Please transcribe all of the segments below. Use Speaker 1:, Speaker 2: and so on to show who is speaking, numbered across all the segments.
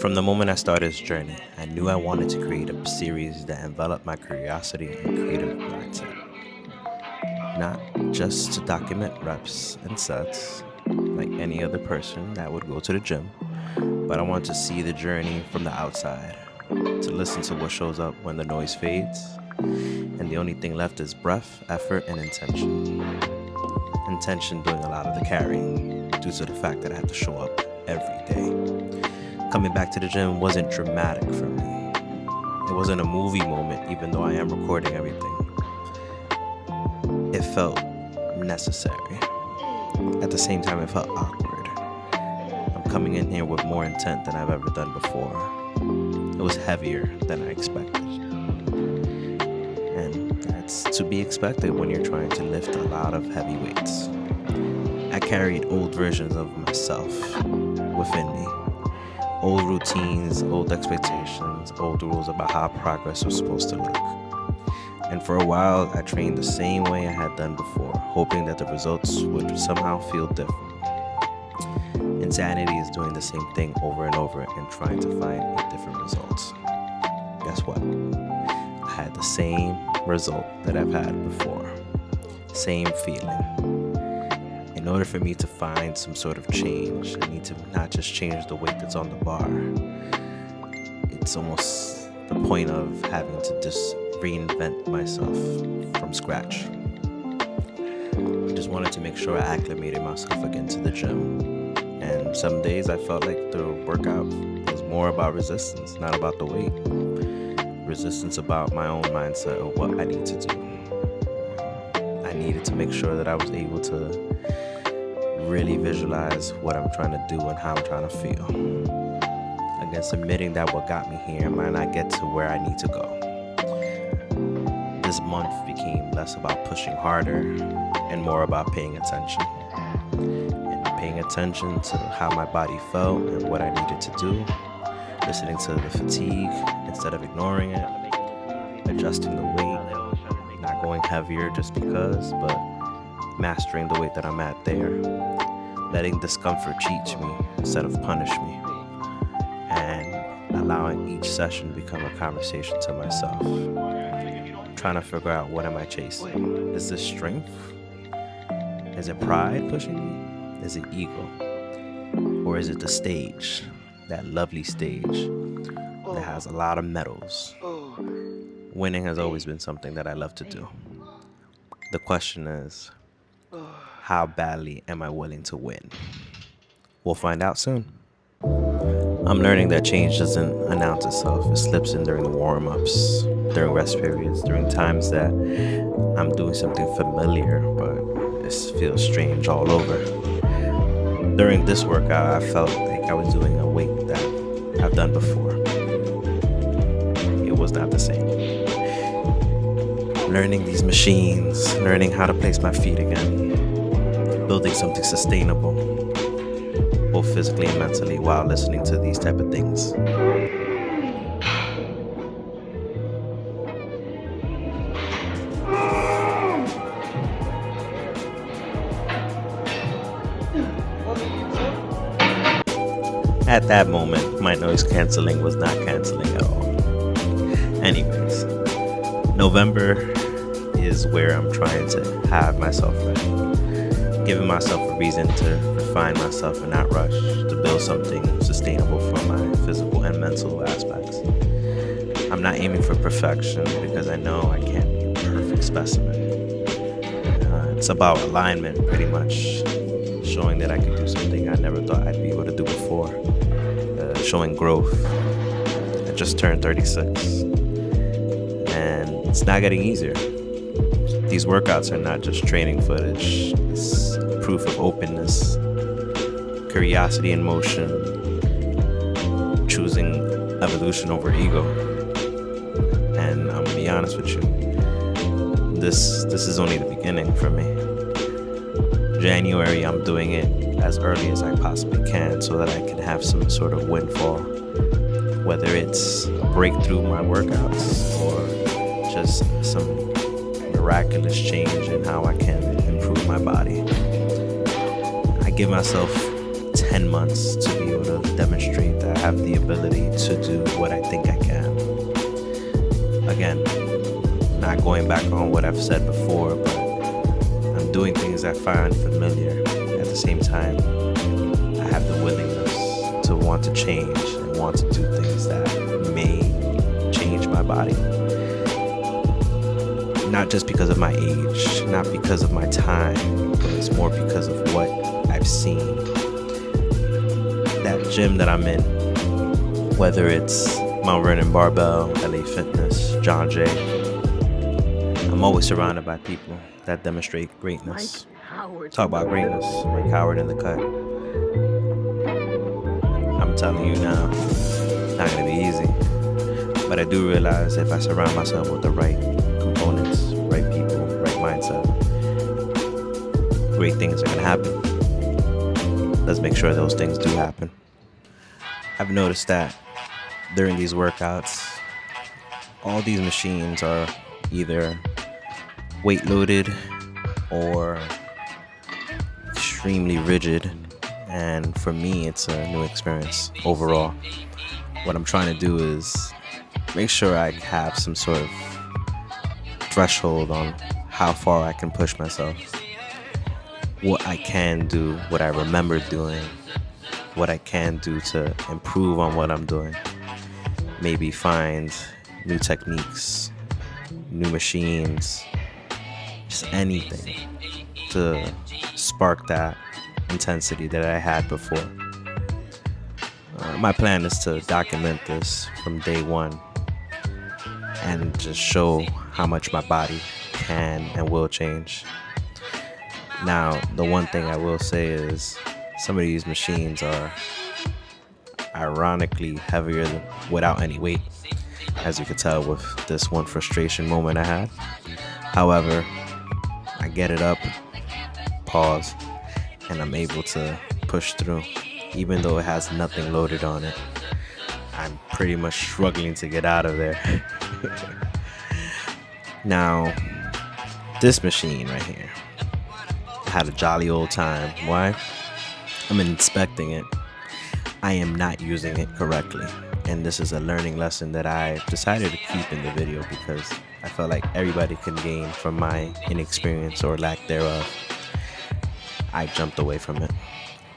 Speaker 1: From the moment I started this journey, I knew I wanted to create a series that enveloped my curiosity and creative mindset. Not just to document reps and sets like any other person that would go to the gym, but I want to see the journey from the outside, to listen to what shows up when the noise fades, and the only thing left is breath, effort, and intention. Intention doing a lot of the carrying due to the fact that I have to show up every day. Coming back to the gym wasn't dramatic for me. It wasn't a movie moment, even though I am recording everything. It felt necessary. At the same time, it felt awkward. I'm coming in here with more intent than I've ever done before. It was heavier than I expected. And that's to be expected when you're trying to lift a lot of heavy weights. I carried old versions of myself within me. Old routines, old expectations, old rules about how progress was supposed to look. And for a while, I trained the same way I had done before, hoping that the results would somehow feel different. Insanity is doing the same thing over and over and trying to find a different result. Guess what? I had the same result that I've had before. Same feeling. In order for me to find some sort of change, I need to not just change the weight that's on the bar. It's almost the point of having to just reinvent myself from scratch. I just wanted to make sure I acclimated myself again to the gym. And some days I felt like the workout was more about resistance, not about the weight. Resistance about my own mindset of what I need to do. I needed to make sure that I was able to really visualize what I'm trying to do and how I'm trying to feel. I guess admitting that what got me here might not get to where I need to go. This month became less about pushing harder and more about paying attention. And paying attention to how my body felt and what I needed to do. Listening to the fatigue instead of ignoring it. Adjusting the weight, not going heavier just because, but mastering the weight that I'm at there. Letting discomfort teach me instead of punish me. And allowing each session become a conversation to myself. Trying to figure out, what am I chasing? Is this strength? Is it pride pushing me? Is it ego? Or is it the stage? That lovely stage that has a lot of medals. Winning has always been something that I love to do. The question is, how badly am I willing to win? We'll find out soon. I'm learning that change doesn't announce itself. It slips in during the warm-ups, during rest periods, during times that I'm doing something familiar, but it feels strange all over. During this workout, I felt like I was doing a weight that I've done before. It was not the same. Learning these machines, learning how to place my feet again, building something sustainable, both physically and mentally, while listening to these type of things. At that moment, my noise canceling was not canceling at all. Anyways, November is where I'm trying to have myself ready, giving myself a reason to refine myself and not rush, to build something sustainable for my physical and mental aspects. I'm not aiming for perfection because I know I can't be a perfect specimen. It's about alignment, pretty much, showing that I can do something I never thought I'd be able to do before, showing growth. I just turned 36, and it's not getting easier. These workouts are not just training footage, it's proof of openness, curiosity in motion, choosing evolution over ego. And I'm gonna be honest with you, this is only the beginning for me. January, I'm doing it as early as I possibly can so that I can have some sort of windfall, whether it's a breakthrough in my workouts or just some miraculous change in how I can improve my body. I give myself 10 months to be able to demonstrate that I have the ability to do what I think I can. Again, not going back on what I've said before, but I'm doing things I find familiar. At the same time, I have the willingness to want to change and want to do things that may change my body. Not just because of my age, not because of my time, but it's more because of what I've seen. That gym that I'm in, whether it's Mount Vernon Barbell, LA Fitness, John Jay, I'm always surrounded by people that demonstrate greatness. Talk about greatness, Mike Howard in the cut. I'm telling you now, it's not gonna be easy. But I do realize if I surround myself with the right components, right people, right mindset, great things are gonna happen. Let's make sure those things do happen. I've noticed that during these workouts, all these machines are either weight loaded or extremely rigid, and for me it's a new experience overall. What I'm trying to do is make sure I have some sort of threshold on how far I can push myself, what I can do, what I remember doing, what I can do to improve on what I'm doing. Maybe find new techniques, new machines, just anything to spark that intensity that I had before. My plan is to document this from day one and just show how much my body can and will change. Now, the one thing I will say is some of these machines are ironically heavier without any weight, as you could tell with this one frustration moment I had. However, I get it up, pause, and I'm able to push through. Even though it has nothing loaded on it, I'm pretty much struggling to get out of there. Now, this machine right here, I had a jolly old time. Why? I'm inspecting it. I am not using it correctly. And this is a learning lesson that I decided to keep in the video because I felt like everybody can gain from my inexperience or lack thereof. I jumped away from it.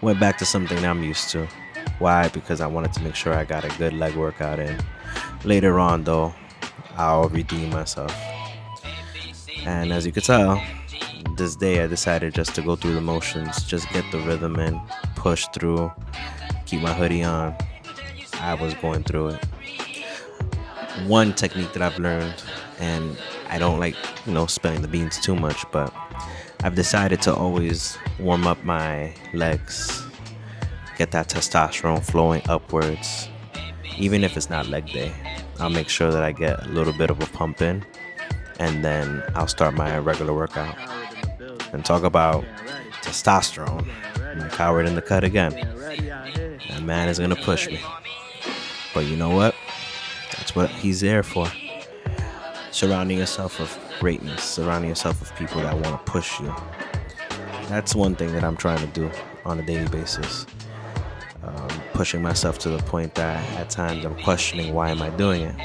Speaker 1: Went back to something I'm used to. Why? Because I wanted to make sure I got a good leg workout in. Later on, though, I'll redeem myself. And as you can tell, this day I decided just to go through the motions, just get the rhythm in, push through, keep my hoodie on. I was going through it. One technique that I've learned, and I don't like, spilling the beans too much, but I've decided to always warm up my legs, get that testosterone flowing upwards. Even if it's not leg day, I'll make sure that I get a little bit of a pump in, and then I'll start my regular workout. And talk about testosterone, Mike Howard in the cut again. That man is gonna push me. But you know what? That's what he's there for. Surrounding yourself with greatness, surrounding yourself with people that want to push you. That's one thing that I'm trying to do on a daily basis. Pushing myself to the point that at times I'm questioning, why am I doing it?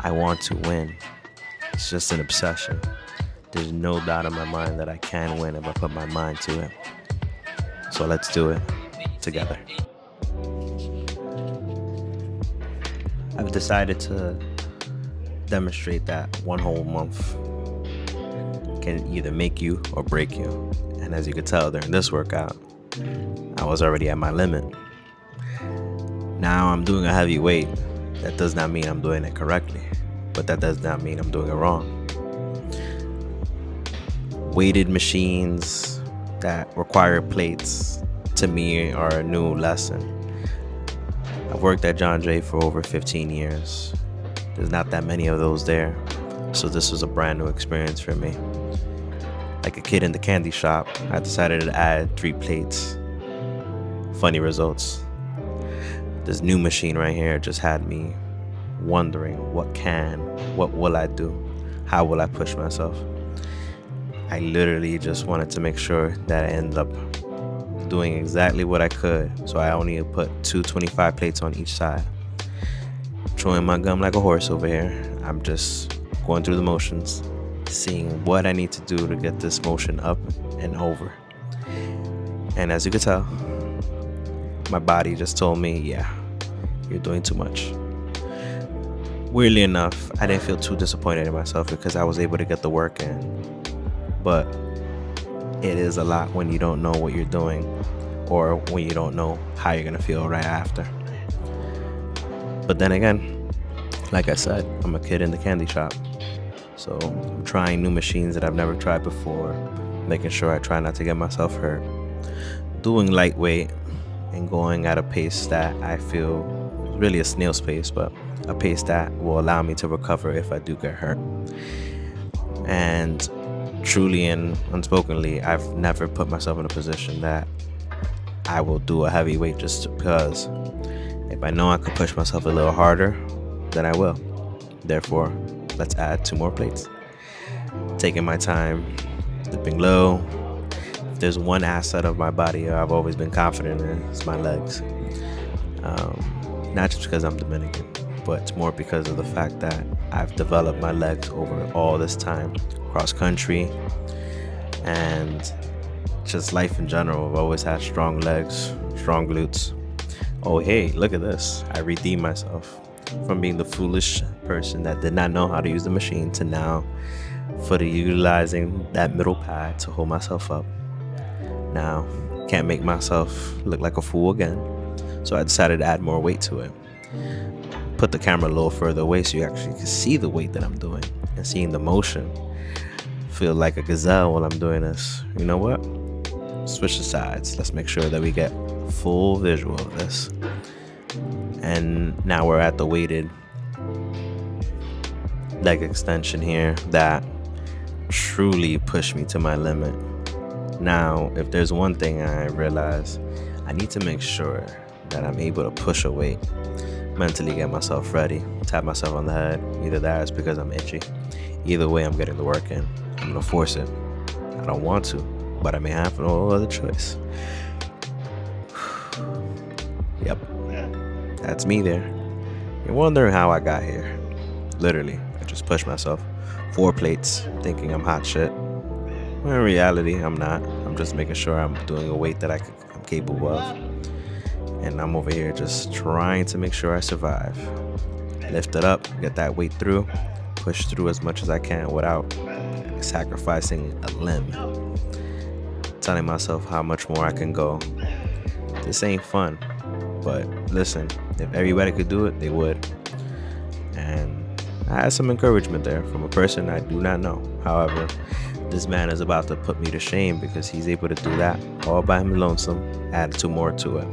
Speaker 1: I want to win. It's just an obsession. There's no doubt in my mind that I can win if I put my mind to it. So let's do it together. I've decided to demonstrate that one whole month can either make you or break you. And as you could tell during this workout, I was already at my limit. Now I'm doing a heavy weight. That does not mean I'm doing it correctly, but that does not mean I'm doing it wrong. Weighted machines that require plates, to me, are a new lesson. I've worked at John Jay for over 15 years. There's not that many of those there, so this was a brand new experience for me. Like a kid in the candy shop, I decided to add 3 plates. Funny results. This new machine right here just had me wondering what will I do? How will I push myself? I literally just wanted to make sure that I end up doing exactly what I could. So I only put 225 plates on each side. Chewing my gum like a horse over here. I'm just going through the motions, seeing what I need to do to get this motion up and over. And as you can tell, my body just told me, yeah, you're doing too much. Weirdly enough, I didn't feel too disappointed in myself because I was able to get the work in. But it is a lot when you don't know what you're doing or when you don't know how you're going to feel right after. But then again, like I said, I'm a kid in the candy shop. So I'm trying new machines that I've never tried before, making sure I try not to get myself hurt, doing lightweight and going at a pace that I feel is really a snail's pace, but a pace that will allow me to recover if I do get hurt. And truly and unspokenly, I've never put myself in a position that I will do a heavy weight just because if I know I could push myself a little harder, then I will. Therefore, let's add 2 more plates. Taking my time, dipping low. If there's one asset of my body I've always been confident in, it's my legs. Not just because I'm Dominican, but it's more because of the fact that I've developed my legs over all this time, cross country, and just life in general. I've always had strong legs, strong glutes. Oh, hey, look at this. I redeemed myself from being the foolish person that did not know how to use the machine to now fully utilizing that middle pad to hold myself up. Now, can't make myself look like a fool again, so I decided to add more weight to it. Put the camera a little further away so you actually can see the weight that I'm doing and seeing the motion. Feel like a gazelle while I'm doing this. You know what? Switch the sides. Let's make sure that we get full visual of this. And now we're at the weighted leg extension here that truly pushed me to my limit. Now, if there's one thing I realize, I need to make sure that I'm able to push a weight, mentally get myself ready, tap myself on the head. Either that is because I'm itchy. Either way, I'm getting the work in. I'm gonna force it. I don't want to, but I may have no other choice. Yep, that's me there. You're wondering how I got here. Literally, I just pushed myself 4 plates thinking I'm hot shit. Well, in reality, I'm not. I'm just making sure I'm doing a weight that I'm capable of. And I'm over here just trying to make sure I survive. Lift it up, get that weight through, push through as much as I can without sacrificing a limb. Telling myself how much more I can go. This ain't fun, but listen, if everybody could do it, they would. And I had some encouragement there from a person I do not know. However, this man is about to put me to shame because he's able to do that all by him lonesome, add 2 more to it.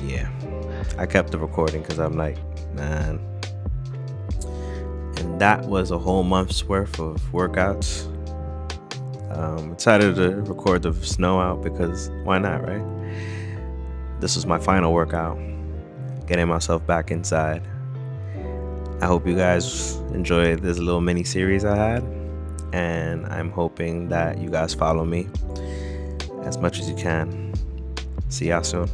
Speaker 1: Yeah, I kept the recording because I'm like, man. And that was a whole month's worth of workouts. Decided to record the snow out because why not, right? This was my final workout, getting myself back inside. I hope you guys enjoyed this little mini series I had, and I'm hoping that you guys follow me as much as you can. See y'all soon.